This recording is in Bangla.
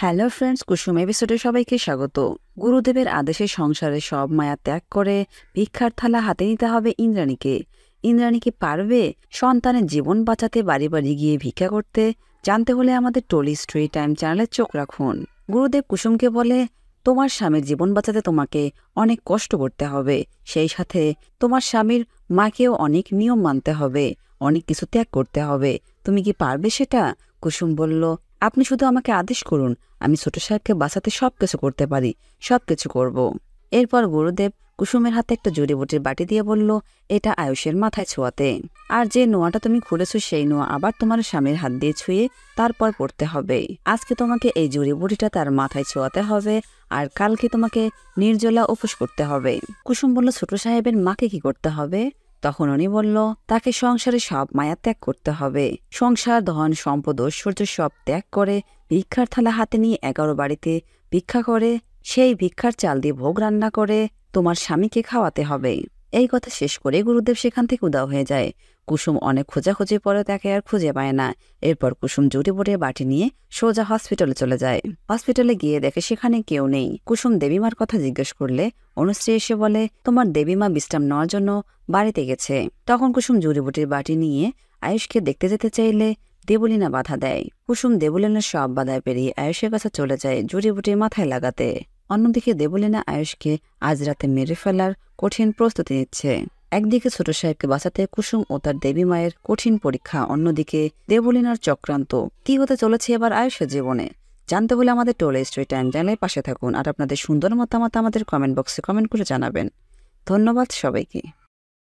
হ্যালো ফ্রেন্ডস, কুসুম এপিসোডে সবাইকে স্বাগত। গুরুদেবের আদেশে সংসারে সব মায়া ত্যাগ করে ভিক্ষার থালা হাতে নিতে হবে ইন্দ্রাণীকে। ইন্দ্রাণী কি পারবে সন্তানের জীবন বাঁচাতে বাড়ি বাড়ি গিয়ে ভিক্ষা করতে? জানতে হলে আমাদের টলি স্টোরি টাইম চ্যানেলে চোখ রাখুন। গুরুদেব কুসুমকে বলে, তোমার স্বামীর জীবন বাঁচাতে তোমাকে অনেক কষ্ট করতে হবে, সেই সাথে তোমার স্বামীর মাকেও অনেক নিয়ম মানতে হবে, অনেক কিছু ত্যাগ করতে হবে। তুমি কি পারবে সেটা? কুসুম বলল, আপনি শুধু আমাকে আদেশ করুন, আমি ছোট সাহেবকে বাঁচাতে সবকিছু করতে পারি, সবকিছু করব। এরপর গুরুদেব কুসুমের হাতে একটা জড়িবুটির বাটি দিয়ে বলল, এটা আয়ুষের মাথায় ছোঁয়াতে। আর যে নোয়াটা তুমি খুলেছো সেই নোয়া আবার তোমার স্বামীর হাত দিয়ে ছুঁয়ে তারপর পড়তে হবে। আজকে তোমাকে এই জড়িবুটিটা তার মাথায় ছোঁয়াতে হবে, আর কালকে তোমাকে নির্জলা উপোস করতে হবে। কুসুম বলল, ছোট সাহেবের মাকে কি করতে হবে? তখন উনি বলল, তাকে সংসারে সব মায়া ত্যাগ করতে হবে। সংসার, ধন, সম্পদ, ঐশ্বর্য সব ত্যাগ করে ভিক্ষার থালা হাতে নিয়ে 11 বাড়িতে ভিক্ষা করে সেই ভিক্ষার চাল দিয়ে ভোগ রান্না করে তোমার স্বামীকে খাওয়াতে হবে। এই কথা শেষ করে গুরুদেব সেখান থেকে উধাও হয়ে যায়। কুসুম অনেক খোঁজাখুঁজি পরে তাকে আর খুঁজে পায় না। এরপর কুসুম জড়িবুটির বাটি নিয়ে সোজা হসপিটালে চলে যায়। হসপিটালে গিয়ে দেখে সেখানে কেউ নেই। কুসুম দেবীমার কথা জিজ্ঞেস করলে অনুশ্রী এসে বলে, তোমার দেবীমা বিশ্রাম নেওয়ার জন্য বাড়িতে গেছে। তখন কুসুম জড়িবুটির বাটি নিয়ে আয়ুষকে দেখতে যেতে চাইলে দেবলীনা বাধা দেয়। কুসুম দেবলীনার সব বাধায় পেরিয়ে আয়ুষের কাছে চলে যায় জড়িবুটির মাথায় লাগাতে। অন্যদিকে দেবলীনা আয়ুষকে আজ রাতে মেরে ফেলার কঠিন প্রস্তুতি নিচ্ছে। একদিকে ছোট সাহেবকে বাঁচাতে কুসুম ও তার দেবী মায়ের কঠিন পরীক্ষা, অন্যদিকে দেবলীনার চক্রান্ত। কি হতে চলেছে এবার আয়ুষের জীবনে? জানতে হলে আমাদের টোলে স্টোরি টাইম চ্যানেলের পাশে থাকুন, আর আপনাদের সুন্দর মতামত আমাদের কমেন্ট বক্সে কমেন্ট করে জানাবেন। ধন্যবাদ সবাইকে।